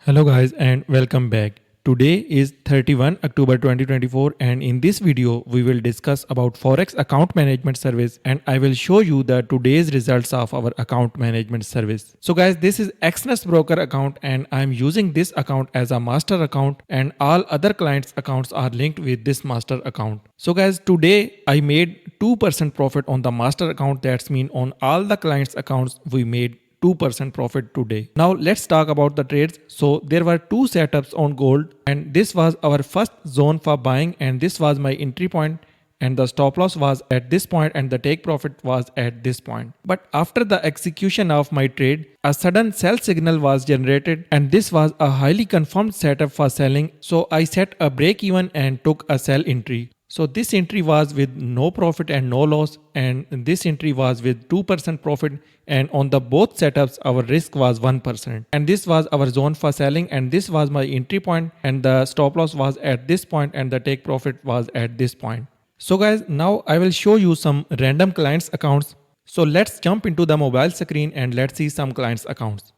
Hello guys and welcome back. Today is 31 October 2024 and in this video we will discuss about Forex account management service and I will show you the today's results of our account management service. So guys, this is Exness broker account and I am using this account as a master account and all other clients accounts are linked with this master account. So guys, today I made 2% profit on the master account. That's mean on all the clients accounts we made 2% profit today. Now let's talk about the trades. So there were two setups on gold and this was our first zone for buying and this was my entry point and the stop loss was at this point and the take profit was at this point. But after the execution of my trade, a sudden sell signal was generated and this was a highly confirmed setup for selling. So I set a break even and took a sell entry. So this entry was with no profit and no loss and this entry was with 2% profit and on the both setups our risk was 1% and this was our zone for selling and this was my entry point and the stop loss was at this point and the take profit was at this point. So guys, now I will show you some random clients accounts. So let's jump into the mobile screen and let's see some clients accounts.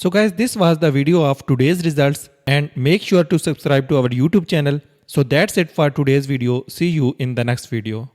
So guys, this was the video of today's results and make sure to subscribe to our YouTube channel. So that's it for today's video. See you in the next video.